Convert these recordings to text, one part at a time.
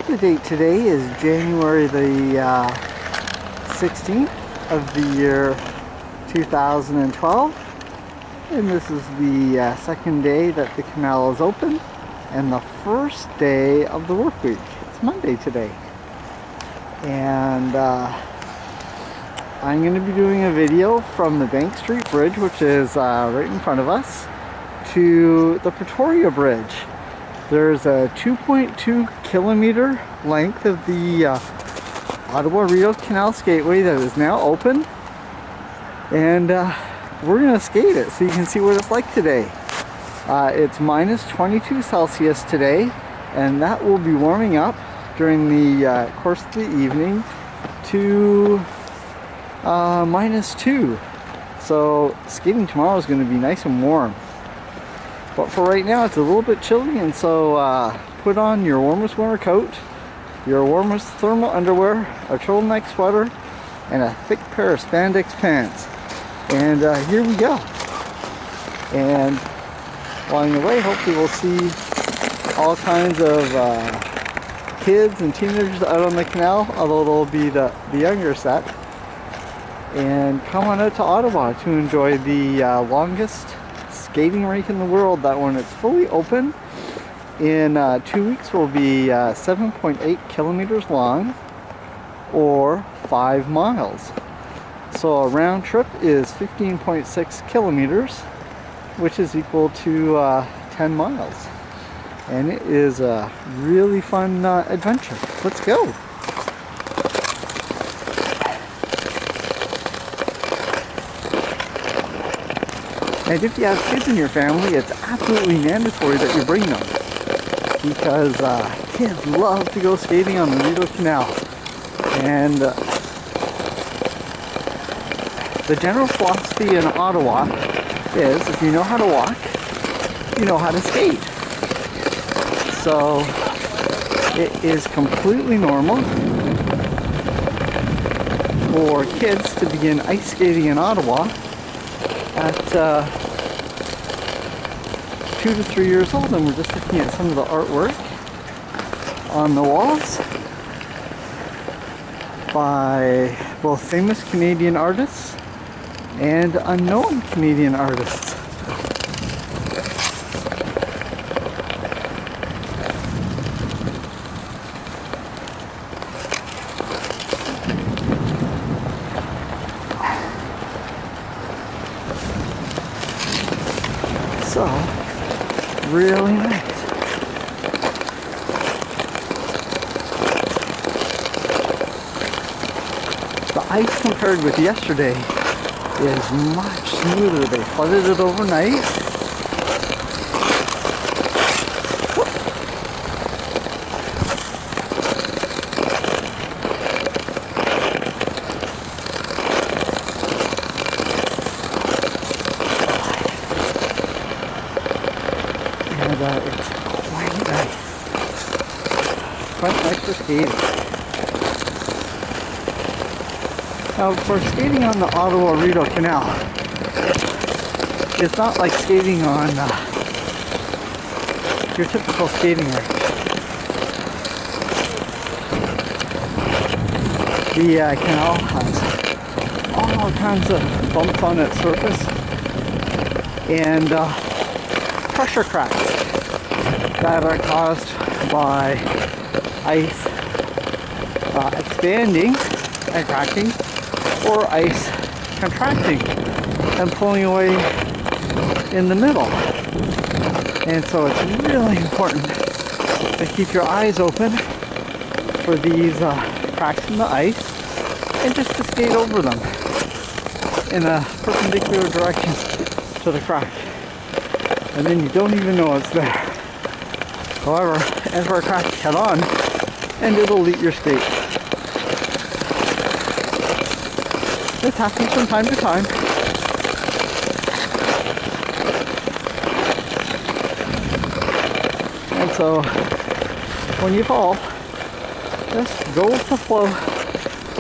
The date today is January the 16th of the year 2012, and this is the second day that the canal is open and the first day of the work week. It's Monday today, and I'm going to be doing a video from the Bank Street Bridge, which is right in front of us, to the Pretoria Bridge. There's a 2.2 kilometer length of the Ottawa Rideau Canal skateway that is now open, and we're going to skate it so you can see what it's like today. It's minus 22 Celsius today, and that will be warming up during the course of the evening to minus 2. So skating tomorrow is going to be nice and warm. But for right now, it's a little bit chilly, and so put on your warmest winter coat, your warmest thermal underwear, a turtleneck sweater, and a thick pair of spandex pants. And here we go. And along the way, hopefully we'll see all kinds of kids and teenagers out on the canal, although they'll be the younger set. And come on out to Ottawa to enjoy the longest skating rink in the world, that when it's fully open in 2 weeks will be 7.8 kilometers long, or 5 miles. So a round trip is 15.6 kilometers, which is equal to 10 miles. And it is a really fun adventure. Let's go. And if you have kids in your family, it's absolutely mandatory that you bring them, because kids love to go skating on the Rideau Canal. And the general philosophy in Ottawa is, if you know how to walk, you know how to skate. So it is completely normal for kids to begin ice skating in Ottawa at 2 to 3 years old, and we're just looking at some of the artwork on the walls by both famous Canadian artists and unknown Canadian artists. So, really nice. The ice compared with yesterday is much smoother. They flooded it overnight. It's quite nice. Quite nice for skating. Now, for skating on the Ottawa Rideau Canal, it's not like skating on your typical skating rink. The canal has all kinds of bumps on its surface and pressure cracks that are caused by ice expanding and cracking, or ice contracting and pulling away in the middle. And so it's really important to keep your eyes open for these cracks in the ice, and just to skate over them in a perpendicular direction to the crack, and then you don't even know it's there. However, enter a crack head on and it'll leak your skate. This happens from time to time. And so when you fall, just go with the flow.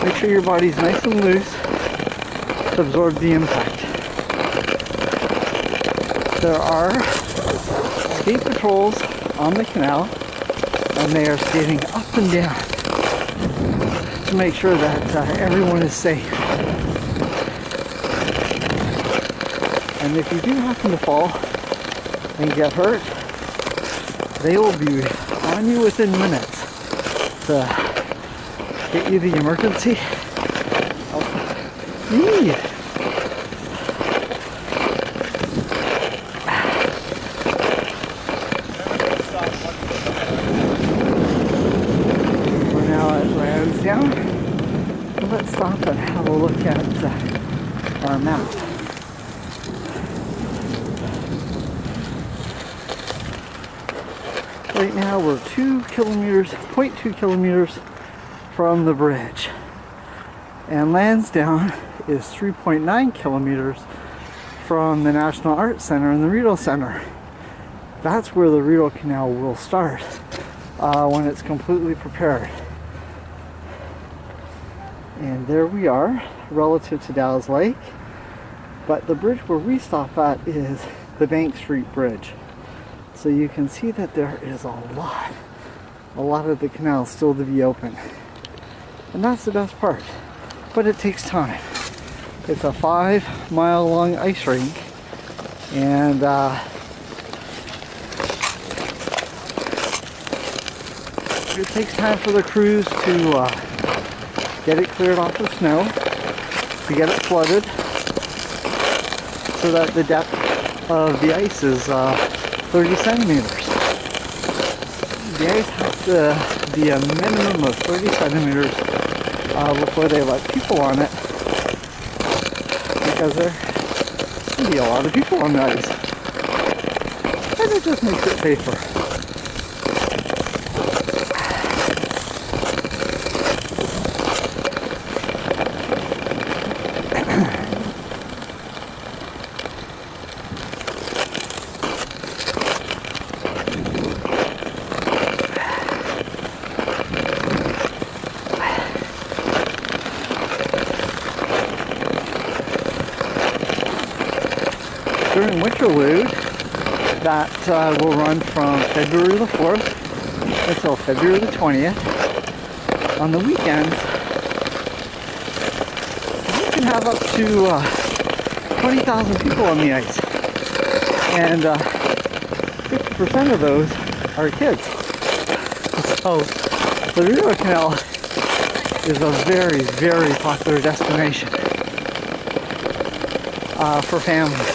Make sure your body's nice and loose to absorb the impact. There are skate patrols on the canal and they are skating up and down to make sure that everyone is safe. And if you do happen to fall and get hurt, they will be on you within minutes to get you the emergency help you need. We're now at Lansdowne. Let's stop and have a look at our map. Right now we're 0.2 kilometers from the bridge. And Lansdowne is 3.9 kilometers from the National Arts Center and the Rideau Center. That's where the Rideau Canal will start when it's completely prepared. And there we are, relative to Dallas Lake. But the bridge where we stop at is the Bank Street Bridge. So you can see that there is a lot of the canal still to be open. And that's the best part. But it takes time. It's a 5-mile long ice rink. And it takes time for the crews to get it cleared off the snow, to get it flooded, so that the depth of the ice is 30 centimeters. The ice has to be a minimum of 30 centimeters before they let people on it, because there can be a lot of people on the ice. And it just makes it safer. During Winterlude, that will run from February the 4th until February the 20th. On the weekends, you can have up to 20,000 people on the ice. And 50% of those are kids. So the Rideau Canal is a very, very popular destination for families.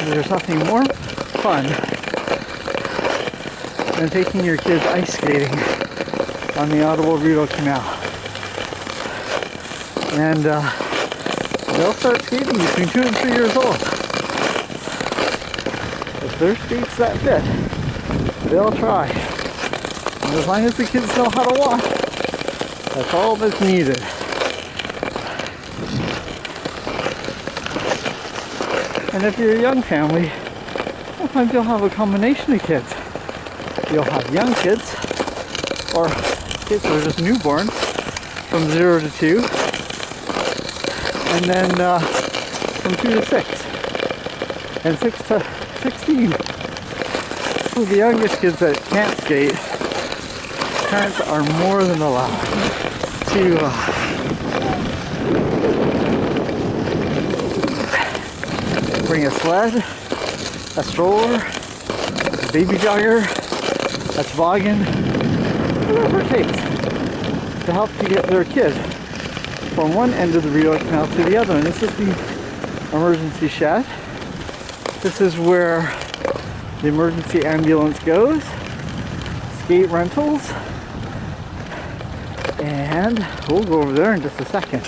There's nothing more fun than taking your kids ice skating on the Ottawa Rideau Canal. And they'll start skating between 2 and 3 years old. If their skates that fit, they'll try. And as long as the kids know how to walk, that's all that's needed. And if you're a young family, sometimes you'll have a combination of kids. You'll have young kids, or kids that are just newborn, from 0 to 2, and then from 2 to 6, and 6 to 16. So the youngest kids that can't skate, parents are more than allowed to bring a sled, a stroller, a baby jogger, a toboggan, whatever it takes to help to get their kid from one end of the Rideau Canal to the other. And this is the emergency shed. This is where the emergency ambulance goes, skate rentals, and we'll go over there in just a second.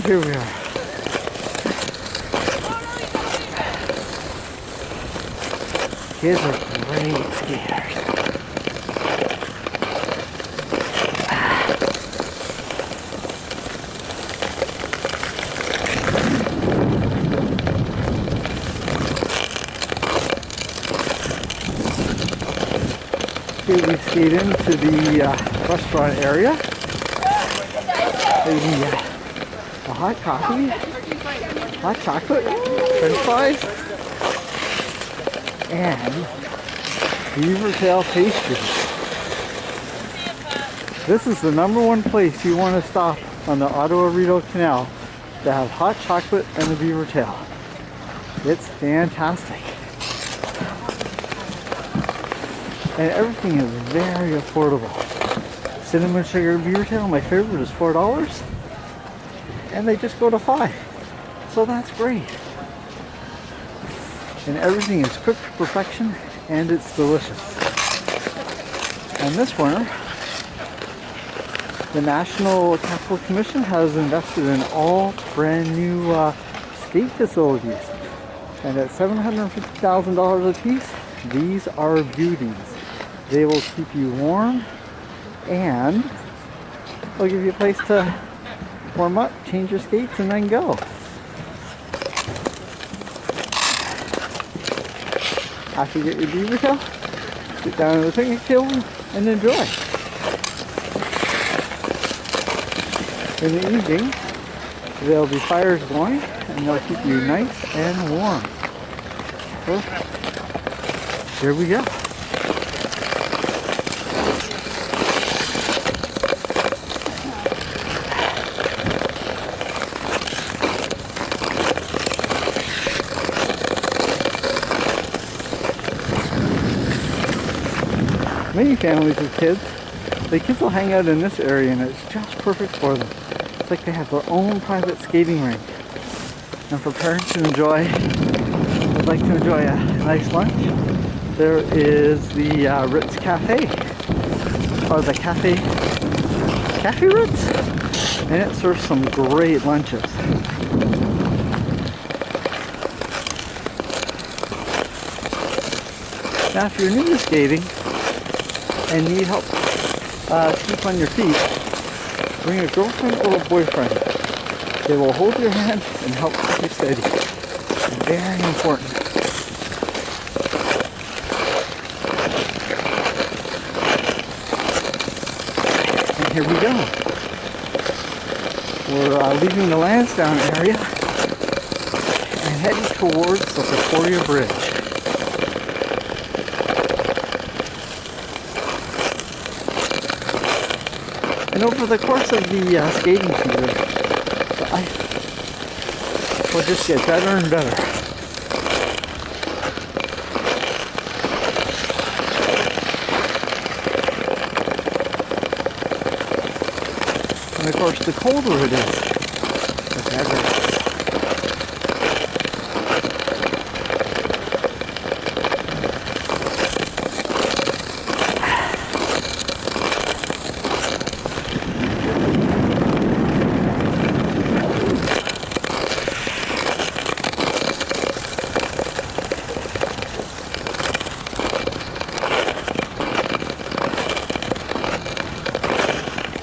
Here we are. Kids are great skaters. Okay, we skate into the restaurant area. A hot coffee, hot chocolate, french fries, and beaver tail pastries. This is the #1 place you want to stop on the Ottawa Rideau Canal to have hot chocolate and the beaver tail. It's fantastic. And everything is very affordable. Cinnamon sugar beaver tail, my favorite, is $4. And they just go to $5. So that's great. And everything is cooked to perfection and it's delicious. And this winter, the National Capital Commission has invested in all brand new skate facilities. And at $750,000 a piece, these are beauties. They will keep you warm and they'll give you a place to warm up, change your skates, and then go. After you get your beaver tail, sit down at the picnic table and enjoy. In the evening, there'll be fires going and they'll keep you nice and warm. So, here we go. Many families with kids, the kids will hang out in this area and it's just perfect for them. It's like they have their own private skating rink. And for parents to enjoy, would like to enjoy a nice lunch, there is the Ritz Cafe, or the Cafe Ritz, and it serves some great lunches. Now if you're new to skating and need help keep on your feet, bring a girlfriend or a boyfriend. They will hold your hand and help keep you steady. Very important. And here we go. We're leaving the Lansdowne area and heading towards the Pretoria Bridge. And over the course of the skating season, the ice will just get better and better. And of course, the colder it is, the better.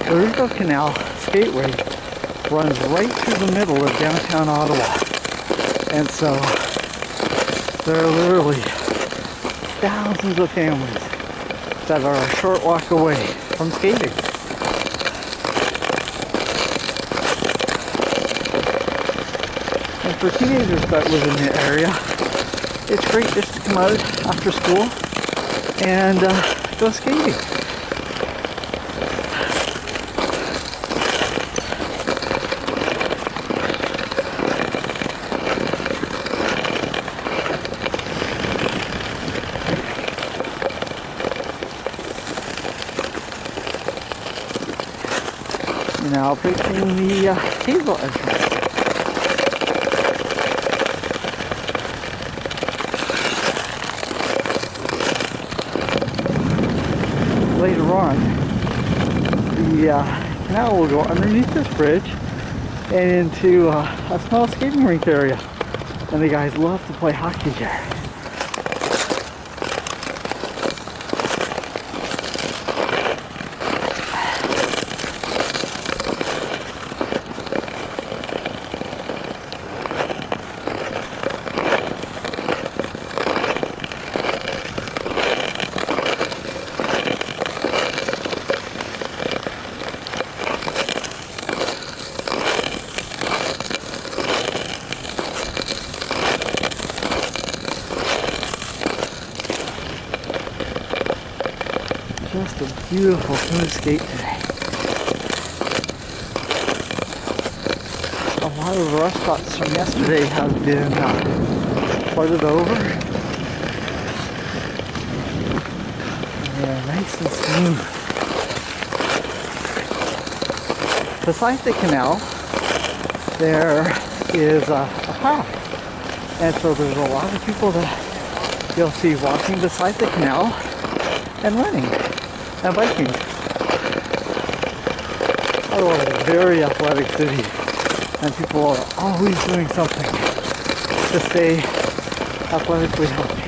The Rideau Canal Skateway runs right through the middle of downtown Ottawa. And so there are literally thousands of families that are a short walk away from skating. And for teenagers that live in the area, it's great just to come out after school and go skating. Now approaching the table entrance. Later on, the canal will go underneath this bridge and into a small skating rink area. And the guys love to play hockey here. Just a beautiful smooth skate today. A lot of the rough spots from yesterday have been flooded over. And they're nice and smooth. Beside the canal, there is a path. And so there's a lot of people that you'll see walking beside the canal and running and biking. Ottawa is a very athletic city, and people are always doing something to stay athletically healthy.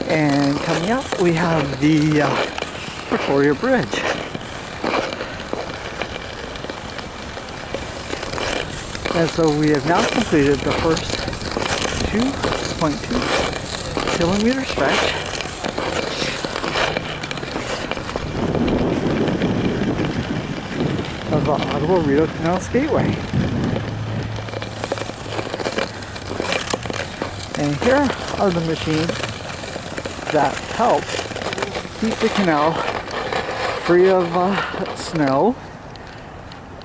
And coming up, we have the Victoria Bridge. And so we have now completed the first 2.2 kilometer stretch of the Ottawa Rideau Canal Skateway. And here are the machines that help keep the canal free of snow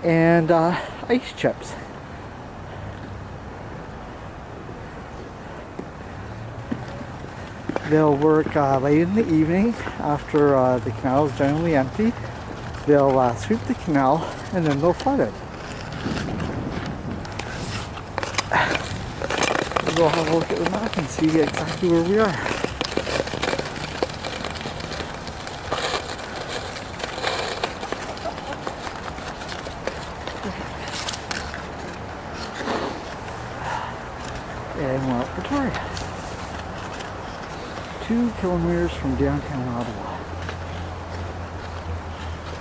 and ice chips. They'll work late in the evening after the canal is generally empty. They'll sweep the canal and then they'll flood it. We'll have a look at the map and see exactly where we are. And we're at Victoria. 2 kilometers from downtown Ottawa.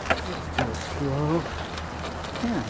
Just go slow. Yeah.